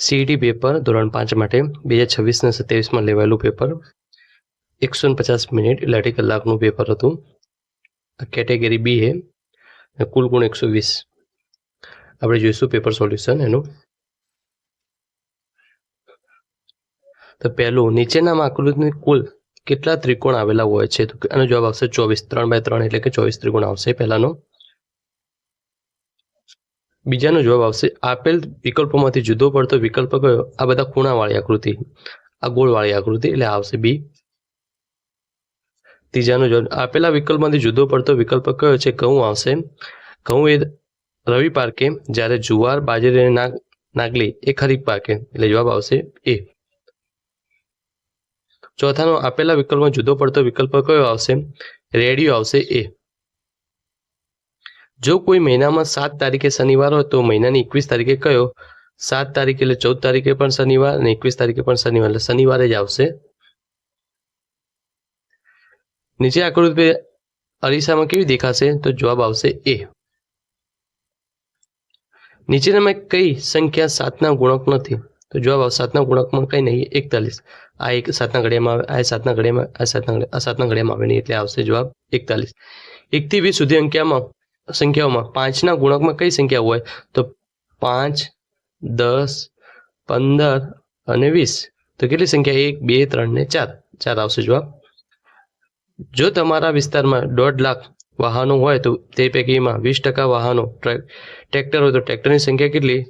CET paper ધોરણ 5 માટે 2026 ને 27 માં લેવાયેલું પેપર 150 મિનિટ એટલે 2.5 કલાકનું પેપર હતું. કેટેગરી બી હે, કુલ ગુણ 120. આપણે જોઈશું પેપર સોલ્યુશન એનું. તો પહેલું, નીચેનામાં આકૃતિની કુલ કેટલા ત્રિકોણ આવેલા હોય છે? તો આનો જવાબ આવશે 24. 3x3 એટલે કે 24 ત્રિકોણ આવશે પહેલાનો. બીજાનો જવાબ આવશે આપેલ વિકલ્પોમાંથી જુદો પડતો વિકલ્પ કયો? આ બધા ખૂણાવાળી આકૃતિ, આ ગોળવાળી આકૃતિ એટલે આવશે બી. ત્રીજાનો જવાબ આપેલા વિકલ્પમાંથી જુદો પડતો વિકલ્પ કયો છે? ઘઉં આવશે. ઘઉં એ રવિ પાકે જ્યારે જુવાર, બાજરી અને નાગલી એ ખરીફ પાકે એટલે જવાબ આવશે એ. ચોથાનો આપેલા વિકલ્પમાં જુદો પડતો વિકલ્પ કયો આવશે? રેડિયો આવશે એ. જો કોઈ મહિનામાં 7 તારીખે શનિવાર હોય તો મહિનાની 21 તારીખે કયો? 7 તારીખે એટલે 14 તારીખે પણ શનિવાર અને 21 તારીખે પણ શનિવાર એટલે શનિવારે જ આવશે. નીચે આકૃતિ અરીસામાં કેવી દેખાશે? તો જવાબ આવશે એ. નીચેનામાં કઈ સંખ્યા 7ના ગુણક નથી? તો જવાબ આવશે 7ના ગુણકમાં કઈ નહીં, 41. આ એક 7ના ઘડિયામાં આવે, આ 7ના ઘડિયામાં, આ 7ના ઘડિયામાં આવે નહીં એટલે આવશે જવાબ 41. 1 થી 20 સુધી સંખ્યાઓમાં 5ના ગુણકમાં કઈ સંખ્યા હોય? તો 5, 10, 15 અને 20. તો કેટલી સંખ્યા? 1, 2, 3 ને 4. 4 આવશે જવાબ. જો તમારા વિસ્તારમાં 1.5 લાખ વાહનો હોય તો તે પૈકીમાં 20% વાહનો ટ્રેક્ટર હોય તો ટ્રેક્ટરની સંખ્યા કેટલી?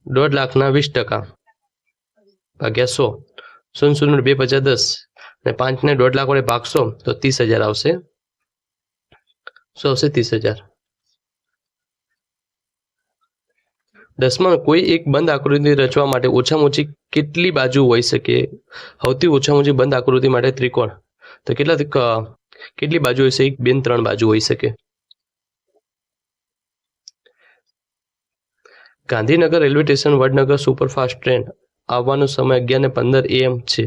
1.5 લાખના 20% ભાગ્યા 100. 0 0 2 50 10 અને 5 ને 1.5 લાખ વડે ભાગશો તો 30,000 આવશે. શું આવશે? 30,000. 10માં કોઈ એક બંધ આકૃતિ રચવા માટે ઓછામાં ઓછી કેટલી બાજુ હોઈ શકે? સૌથી ઓછામાં ઓછી બંધ આકૃતિ માટે ત્રિકોણ તો કેટલી બાજુ હોઈ શકે? 2 ને 3 બાજુ હોઈ શકે. Gandhinagar railway station Vadnagar superfast train આવવાનો સમય 11:15 AM છે.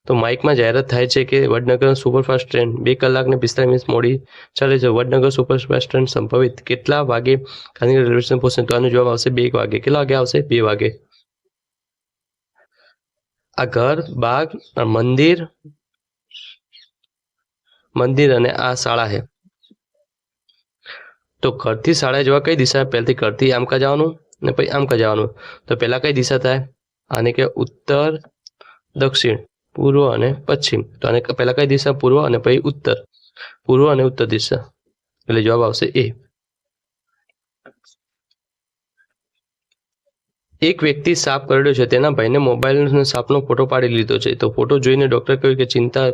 તો માઇકમાં જાહેરાત થાય છે કે વડનગર સુપરફાસ્ટ ટ્રેન 2 કલાક ને 45 મિનિટ મોડી ચાલે છે. વડનગર સુપરફાસ્ટ ટ્રેન સંભવિત કેટલા વાગે ગાંધીનગર રેલવે સ્ટેશન પહોંચશે? તો આનો જવાબ આવશે 2 વાગે. કેટલા વાગે આવશે? 2 વાગે. આ ઘર, બાગ, મંદિર અને આ શાળા છે. તો ઘરથી શાળા જવા કઈ દિશા? પહેલાથી ઘરથી આમ કા જવાનું ને પછી આમ કા જવાનું. તો પહેલા કઈ દિશા થાય? આને કે ઉત્તર, દક્ષિણ, પૂર્વ અને પશ્ચિમ. તો આને પહેલા કઈ દિશા? પૂર્વ અને પછી ઉત્તર. પૂર્વ અને ઉત્તર દિશા એટલે જવાબ આવશે એ. એક વ્યક્તિ સાપ કરડ્યો છે. તેના ભાઈને મોબાઈલ સાપનો ફોટો પાડી લીધો છે. તો ફોટો જોઈને ડોક્ટરે કહ્યું કે ચિંતા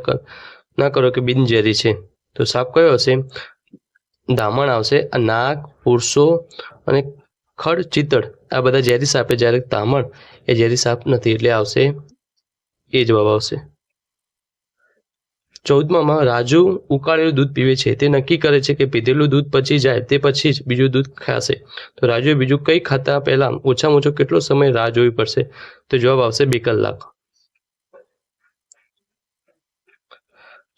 ના કરો કે બિનઝેરી છે. તો સાપ કયો હશે? ધામણ આવશે. આ નાગ, પુરુષો અને ખડ ચિતડ આ બધા ઝેરી સાપ, જ્યારે ધામણ એ ઝેરી સાપ નથી એટલે આવશે એ જવાબ આવશે. 14માં રાજુ ઉકાળેલું દૂધ પીવે છે. તે નક્કી કરે છે કે પીધેલું દૂધ પચી જાય તે પછી જ બીજું દૂધ ખાશે. તો રાજુએ બીજું કંઈ ખાતા પહેલા ઓછામાં ઓછો કેટલો સમય રાહ જોવી પડશે? તો જવાબ આવશે 2 કલાક.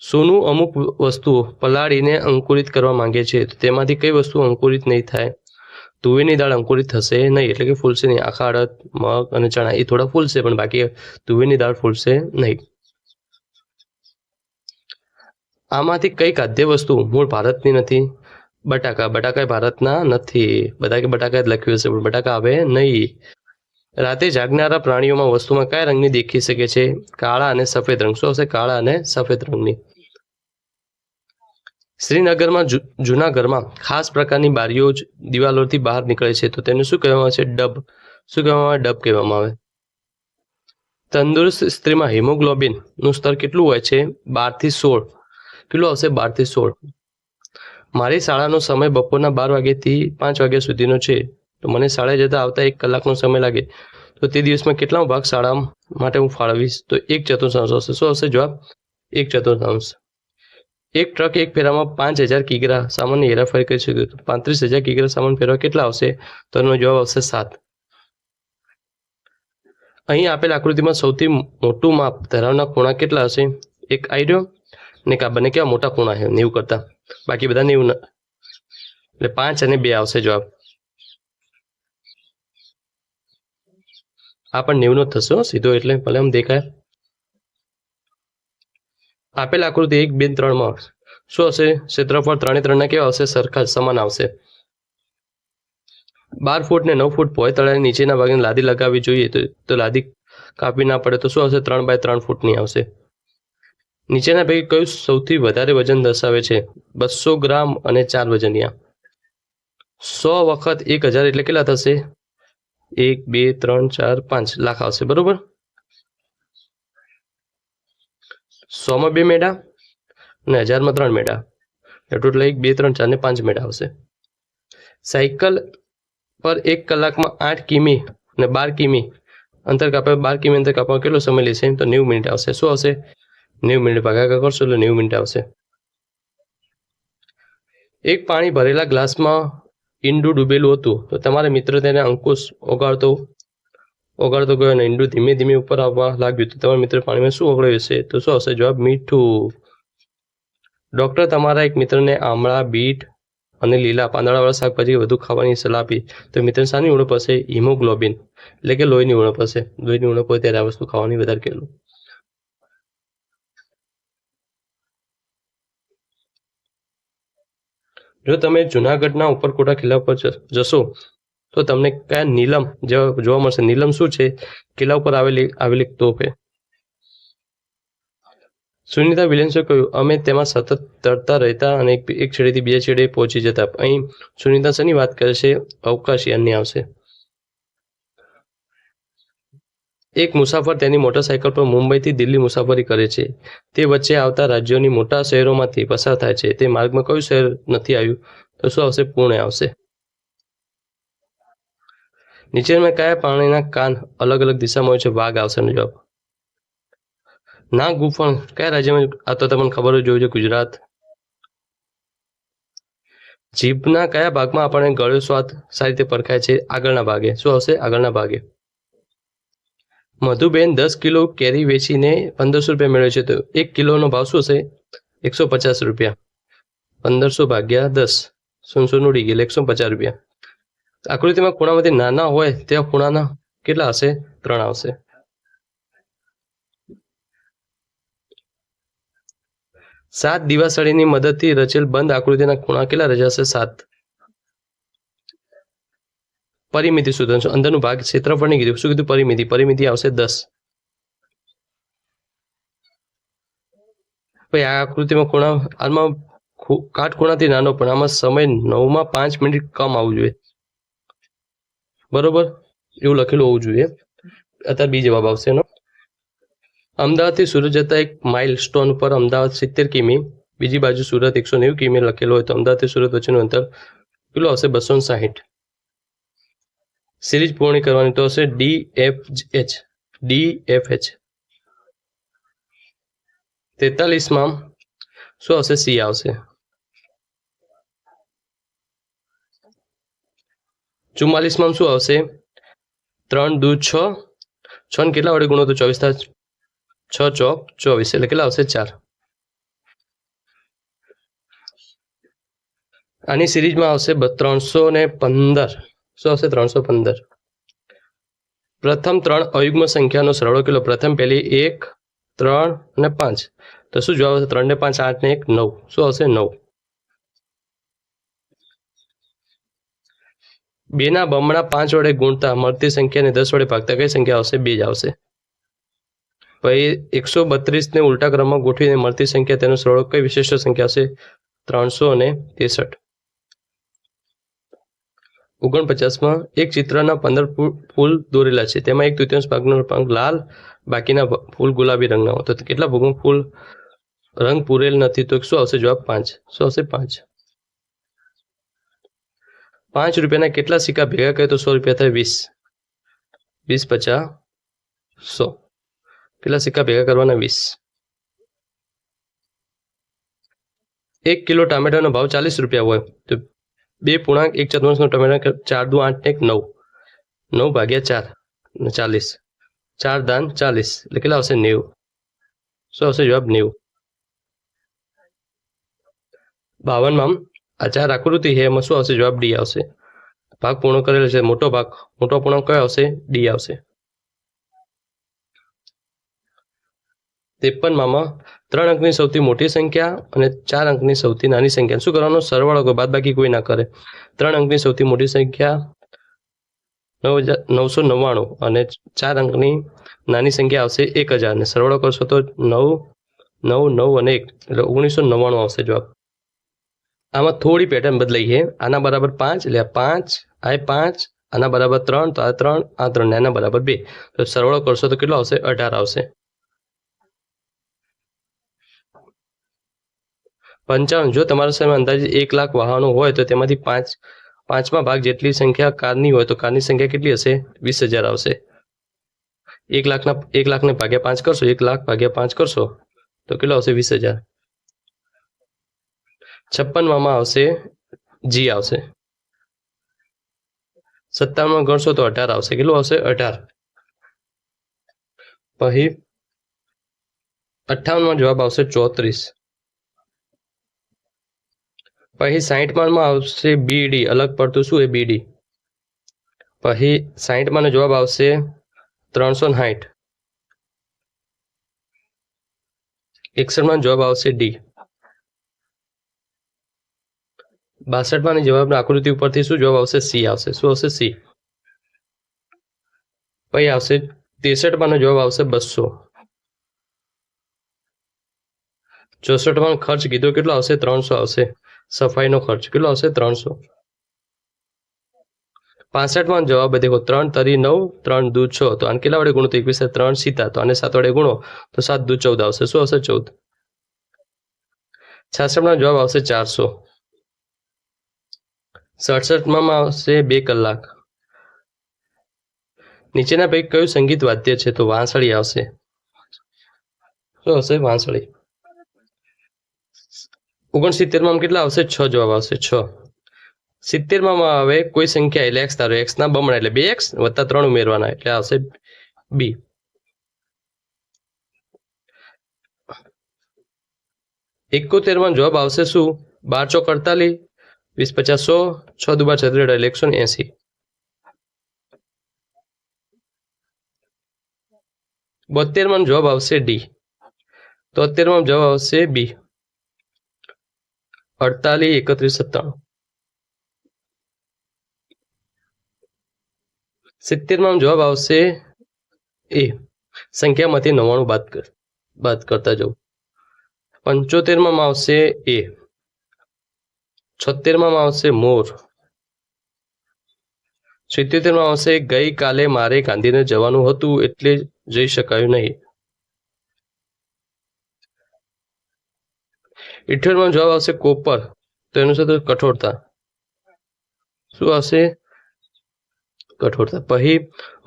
સોનું અમુક વસ્તુઓ પલાળીને અંકુરિત કરવા માંગે છે. તો તેમાંથી કઈ વસ્તુ અંકુરિત નહીં થાય? તુવેરની દાળ અંકુરિત થશે નહીં એટલે કે ફૂલશે નહીં. આખા અડદ, મગ અને ચણા એ થોડા ફૂલશે પણ બાકી તુવેરની દાળ ફૂલશે નહીં. આમાંથી કઈ ખાદ્ય વસ્તુ મૂળ ભારતની નથી? બટાકા. બટાકા ભારતના નથી. બધા કે બટાકા જ લખ્યું હશે પણ બટાકા આવે નહીં. રાતે જાગનારા પ્રાણીઓમાં વસ્તુમાં કયા રંગની દેખી શકે છે? કાળા અને સફેદ રંગ. શું હશે? કાળા અને સફેદ રંગની. શ્રીનગરમાં જૂના ઘરમાં ખાસ પ્રકારની બારીઓ દિવાલોથી બહાર નીકળે છે. તો તેને શું કહેવામાં આવે છે? ડબ. શું કહેવામાં આવે? ડબ કહેવામાં આવે. તંદુરસ્ત સ્ત્રીમાં હિમોગ્લોબિનનું સ્તર કેટલું હોય છે? 12 થી 16. કેટલું આવશે? 12 થી 16. મારી શાળાનો સમય બપોરના 12 વાગ્યાથી 5 વાગ્યા સુધીનો છે. તો મને શાળાએ જતા આવતા 1 કલાકનો સમય લાગે. તો તે દિવસમાં કેટલામો ભાગ શાળા માટે હું ફાળવીશ? તો 1/4 હશે. શું હશે જવાબ? 1/4. એક ટ્રક એક ફેરામાં 5000 કિગ્રા સામાનની હેરાફેરી કરી શકે. 35,000 કિગ્રા સામાન ફેરવા કેટલા આવશે? તો એનો જવાબ આવશે 7. અહીં આપેલ આકૃતિમાં સૌથી મોટું માપ ધરાવનાર ખૂણા કેટલા હશે? એક આઈડિયો ને આ બંને કેવા મોટા ખૂણા છે 90 કરતા, બાકી બધા 90 એટલે 5 અને 2 આવશે જવાબ. આ પણ 90 નો જ થશે સીધો, એટલે ભલે આમ દેખાય. આપેલ આકૃતિ 1, 2, 3 માં શું હશે? ક્ષેત્રફળ 3 3 ના કેવા આવશે? સરખા સમાન આવશે. 12 ફૂટ ને 9 ફૂટ પહોળાઈ તળાવની નીચેના ભાગને લાદી લગાવવી જોઈએ તો લાદી કાપી ના પડે તો શું આવશે? 3 બાય 3 ફૂટની આવશે. નીચેના પૈકી કયું સૌથી વધારે વજન દર્શાવે છે? 200 ગ્રામ અને 4 વજનિયા. 100 વખત 1000 એટલે કેટલા થશે? 1, 2, 3, 4, 5 લાખ આવશે. બરોબર. 100 માં 2 મેડા અને 1000 માં 3 મેડા, ટોટલ 1, 2, 3, 4 ને 5 મેડા આવશે. સાયકલ પર 1 કલાકમાં 8 કિમી અને 12 કિમી અંતર કાપે, 12 કિમી અંતર કાપવામાં કેટલો સમય લેશે? તો 90 મિનિટ આવશે. શું આવશે? 90 મિનિટ ભાગાકાર કરશો એટલે 90 મિનિટ આવશે. એક પાણી ભરેલા ગ્લાસમાં ઈંડું ડૂબેલું હતું તો તમારા મિત્ર તેને અંકુશ ઓગાળતો ગયો અને ઈંડું ધીમે ધીમે ઉપર આવવા લાગ્યું તો તમારા મિત્ર પાણીમાં શું ઓગળ્યું હશે? તો શું આવશે જવાબ? મીઠું. ડોક્ટર તમારા એક મિત્રને આમળા, બીટ અને લીલા પાંદડાવાળા શાકભાજી વધુ ખાવાની સલાહ આપી તો મિત્ર શાની ઉણપ હશે? હિમોગ્લોબિન એટલે કે લોહીની ઉણપ હશે. લોહીની ઉણપ હોય ત્યારે આ વસ્તુ ખાવાની વધારે કહેલું. જો તમે જુનાગઢના ઉપરકોટા કિલ્લા પર જશો તો તમને કયા નીલમ જોવા મળશે? નીલમ શું છે? કિલ્લા ઉપર આવેલી તોપ છે. સુનિતા વિલિયમ્સે કહ્યું, અમે તેમાં સતત તરતા રહેતા અને એક છેડેથી બીજા છેડે પહોંચી જતા. અહીં સુનિતા શેની વાત કરે છે? અવકાશયાનની આવશે. એક મુસાફર તેની મોટરસાયકલ પર મુંબઈથી દિલ્હી મુસાફરી કરે છે. તે વચ્ચે આવતા રાજ્યોની મોટા શહેરોમાંથી પસાર થાય છે. તે માર્ગમાં કયું શહેર નથી આવ્યું? તો શું આવશે? પુણે આવશે. નીચેમાં કયા પ્રાણીના કાન અલગ અલગ દિશામાં હોય છે? વાઘ આવશે જવાબ. નાક ગુફણ કયા રાજ્યમાં? આ તો તમને ખબર જ હોય છે, ગુજરાત. જીભના કયા ભાગમાં આપણને ગળ્યો સ્વાદ સારી રીતે પરખાય છે? આગળના ભાગે. શું આવશે? આગળના ભાગે. મધુબેન 10 કિલો કેરી વેચીને 1500 રૂપિયા મેળવે છે તો 1 કિલોનો ભાવ શું હશે? 150 રૂપિયા. 1500 ભાગ્યા 10, 100 ઉડી ગયેલા 150 રૂપિયા. આકૃતિમાં ખૂણામાંથી નાના હોય તેવા ખૂણાના કેટલા હશે? 3 આવશે. સાત દિવાસળીની મદદથી રચેલ બંધ આકૃતિના ખૂણા કેટલા રચાશે? 7. પરિમિતિ શોધવાનું અંદરનું ભાગ ક્ષેત્રફળ નહીં કીધું, શું કીધું? પરિમિતિ આવશે 10. ભાઈ આ આકૃતિમાં ખૂણા આમાં કાટખૂણાથી નાનો પણ આમાં સમય 9 માં 5 મિનિટ કમ આવવું જોઈએ. બરોબર, એવું લખેલું હોવું જોઈએ. અત્યારે બી જવાબ આવશે એનો. અમદાવાદથી સુરત જતા એક માઇલ સ્ટોન પર અમદાવાદ 70 કિમી, બીજી બાજુ સુરત 190 કિમી લખેલો હોય તો અમદાવાદથી સુરત વચ્ચેનું અંતર કેટલું આવશે? 260. સિરીઝ પૂર્ણ કરવાની તો હશે DFH. 43 માં શું આવશે? C આવશે. 44 માં શું આવશે? 3 દૂ 6, 6 ને કેટલા વડે ગુણો તો 24 થાય? 6 ચોક 24 એટલે કેટલા આવશે? 4. આની સિરીઝમાં આવશે 315. શું આવશે? 315. પ્રથમ 3 અયુગ્મ સંખ્યાનો સરવાળો કેટલો? પ્રથમ પહેલી 1, 3 અને 5 તો શું જવાબ આવશે? 3 ને 5 8 ને 1 9. શું આવશે? 9. 2 ના બમણા 5 વડે ગુણતા મળતી સંખ્યાને 10 વડે ભાગતા કઈ સંખ્યા આવશે? 2 જ આવશે. પછી 132 ને ઉલટા ક્રમમાં ગોઠવીને મળતી સંખ્યા તેનો સરવાળો કઈ વિશિષ્ટ સંખ્યા આવશે? 363. 49 માં એક ચિત્રના 15 ફૂલ દોરેલા છે, તેમાં 1/3 ભાગનો રંગ લાલ, બાકીના ફૂલ ગુલાબી રંગના હોય તો કેટલા ભાગમાં ફૂલ રંગ પૂરેલ નથી? તો શું આવશે જવાબ? 5. શું આવશે? 5. 5 રૂપિયાના કેટલા સિક્કા ભેગા કરે તો 100 રૂપિયા થાય? 20. 20 50 100. કેટલા સિક્કા ભેગા કરવાના? 20. 1 કિલો ટામેટાનો ભાવ 40 રૂપિયા હોય તો 2.1/4 ટમેટા 4 દુ 8 ને 1 9. 9 ભાગ્યા 4 40. 4 દાન 40 એટલે કેટલા આવશે? 90. શું આવશે જવાબ? 90. 52 માં આ 4 આકૃતિ છે એમાં શું આવશે જવાબ? D આવશે. ભાગ પૂર્ણ કરેલો છે, મોટો પૂર્ણાંક કયો આવશે? D આવશે. 53માં 3 અંકની સૌથી મોટી સંખ્યા અને 4 અંકની સૌથી નાની સંખ્યા શું કરવાનું? સરવાળો કરો, બાદબાકી કોઈ ના કરે. 3 અંકની સૌથી મોટી સંખ્યા 999 અને 4 અંકની નાની સંખ્યા આવશે 1000 ને સરવાળો કરશો તો 9 9 9 અને 1 એટલે 1999 આવશે જવાબ. આમાં થોડી પેટર્ન બદલાઈ છે. આના બરાબર 5 એટલે 5 આ 5, આના બરાબર 3 તો આ 3, આ 3 ને આના બરાબર 2 તો સરવાળો કરશો તો કેટલો આવશે? 18 આવશે. 55 જો તમારા સામે અંદાજે 1 લાખ વાહનો હોય તો તેમાંથી 5માં ભાગ જેટલી સંખ્યા કારની હોય તો કારની સંખ્યા કેટલી હશે? 20,000 આવશે. 1 લાખને ભાગ્યા 5 કરશો, 1 લાખ ભાગ્યા 5 કરશો તો કેટલો આવશે? 20,000. 56માં આવશે જી આવશે. 57માં ગણશો તો 18 આવશે. કેટલું આવશે? 18. પછી 58માં જવાબ આવશે 34. પછી 60માં આવશે બીડી. અલગ પડતું શું એ બીડી. પછી 60માં નો જવાબ આવશે 360. 61માં જવાબ આવશે ડી. 62માં જવાબ આકૃતિ ઉપરથી શું જવાબ આવશે? સી આવશે. શું આવશે? સી. પછી આવશે 63માં નો જવાબ આવશે 200. 64માં ખર્ચ કીધો કેટલો આવશે? 300 આવશે. સફાઈનો ખર્ચ કેટલો આવશે? 300. 65માં જવાબ દેખો 3 તરી 9, 3 દૂ 6 તો આને કેટલા વડે ગુણો તો 21 3 સીતા તો આને 7 વડે ગુણો તો 7 દૂ 14 આવશે. શું આવશે? 14. 66માં જવાબ આવશે 400. 67માં આવશે 2 કલાક. નીચેના પૈકી કયું સંગીત વાદ્ય છે? તો વાંસળી આવશે. શું આવશે? વાંસળી. 69માં કેટલા આવશે? 6 જવાબ આવશે. 6. 70માં આવે કોઈ સંખ્યા એટલે x ધારો, x ના બમણા એટલે 2x વત્તા 3 ઉમેરવાના એટલે આવશે બી. 71માં જવાબ આવશે શું? 12 ચોક 48, 20 50 100, 6 દુ 12 36 એટલે 180. 72માં જવાબ આવશે ડી. 73માં જવાબ આવશે બી. 48 31 97. 70માં જવાબ આવશે એ. સંખ્યામાંથી 99 બાદ કરતા જવું. 75માં આવશે એ. 76માં આવશે મોર. 77માં આવશે ગઈકાલે મારે ગાંધીનગર જવાનું હતું એટલે જઈ શકાયું નહીં. 78માં જવાબ આવશે કોપર તો એનું છે કઠોરતા. શું આવશે? કઠોરતા. પછી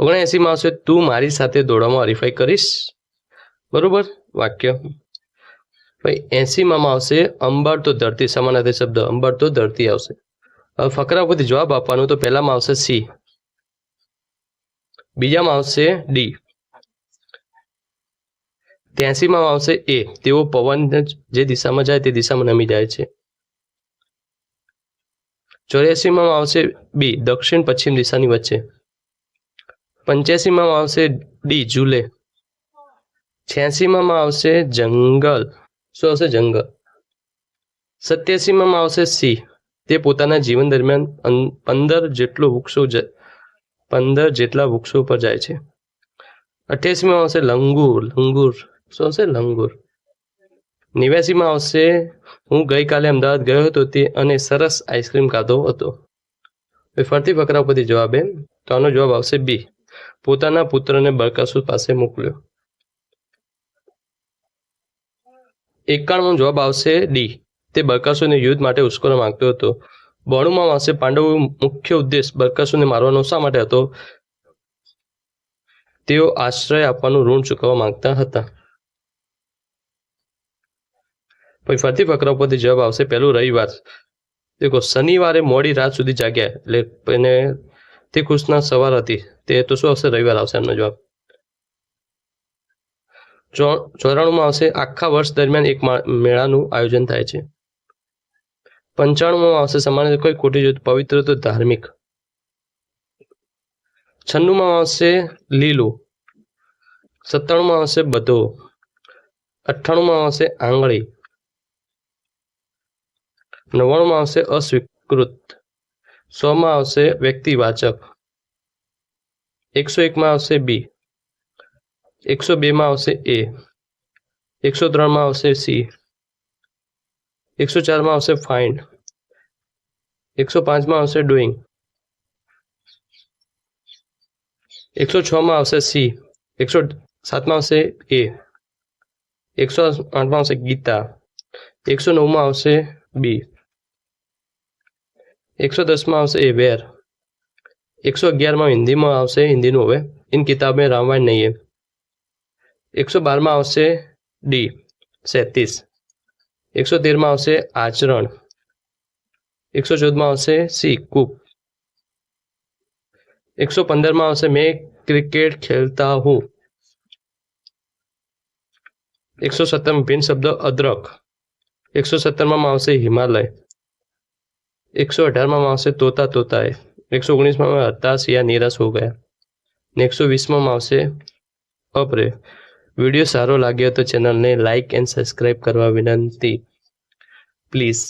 79માં આવશે તું મારી સાથે દોડવામાં હરીફાઈ કરીશ. બરોબર વાક્ય. પછી 80માં આવશે અંબર તો ધરતી. સમાનાર્થી શબ્દ અંબર તો ધરતી આવશે. હવે ફકરા ઉપરથી જવાબ આપવાનો તો પહેલામાં આવશે સી. બીજામાં આવશે ડી. 83માં આવશે એ. તેઓ પવન જે દિશામાં જાય તે દિશામાં નમી જાય છે. 84માં આવશે બી. દક્ષિણ પશ્ચિમ દિશાની વચ્ચે. 85માં આવશે ડી. ઝૂલે. 86માં આવશે જંગલ. શું આવશે? જંગલ. 87માં આવશે સી. તે પોતાના જીવન દરમિયાન 15 જેટલા વૃક્ષો પર જાય છે. 88માં આવશે લંગૂર. લંગૂર. શું આવશે? લંગૂર. 89માં આવશે હું ગઈકાલે અમદાવાદ ગયો હતો તે અને સરસ આઈસ્ક્રીમ ખાધો હતો. ફરતી ફકરા ઉપરથી જવાબ તો આનો જવાબ આવશે બી. પોતાના પુત્રને બરકાસુર પાસે મોકલ્યો. 91માં જવાબ આવશે ડી. તે બરકાસુરને યુદ્ધ માટે ઉશ્કેરવા માંગતો હતો. 92માં આવશે પાંડવો મુખ્ય ઉદ્દેશ બરકાસુરને મારવાનો શા માટે હતો? તેઓ આશ્રય આપવાનું ઋણ ચૂકવવા માંગતા હતા. પછી ફરતી ફકરા ઉપરથી જવાબ આવશે પહેલું રવિવાર. દેખો શનિવારે મોડી રાત સુધી જાગ્યા એટલે એને તે ખુશના સવાર હતી તે તો શું આવશે? રવિવાર આવશે એમનો જવાબ. 94માં આવશે આખા વર્ષ દરમિયાન એક મેળાનું આયોજન થાય છે. 95માં આવશે સમાન કોઈ ખોટી જોત પવિત્ર તો ધાર્મિક. 96માં આવશે લીલું. 97માં આવશે બધો. 98માં આવશે આંગળી, 99માં આવશે અસ્વીકૃત, 100માં આવશે વ્યક્તિવાચક, 101માં આવશે બી, 102માં આવશે એ, 103માં આવશે સી, 104માં આવશે ફાઇન્ડ, 105માં આવશે ડુઈંગ, 106માં આવશે સી, 107માં આવશે એ, 108માં આવશે ગીતા, 109માં આવશે બી, 110માં આવશે એ વેર, 111માં हिंदीમાં આવશે हिंदीનું હવે इन किताबें रामायण नहीं है, 112માં આવશે ડી 37, 113માં આવશે આચરણ, 114માં આવશે સી કૂપ, 115માં આવશે मैं क्रिकेट खेलता हूँ, 117 भिन्न शब्द अदरक, 117માં આવશે હિમાલય, 118માં આવશે તોતા તોતા है, 119માં हताश या निराश हो गया ने 120માં આવશે અપ્રે। વિડીયો સારો લાગ્યો તો ચેનલને લાઇક એન્ડ સબસ્ક્રાઇબ કરવા વિનંતી, પ્લીઝ।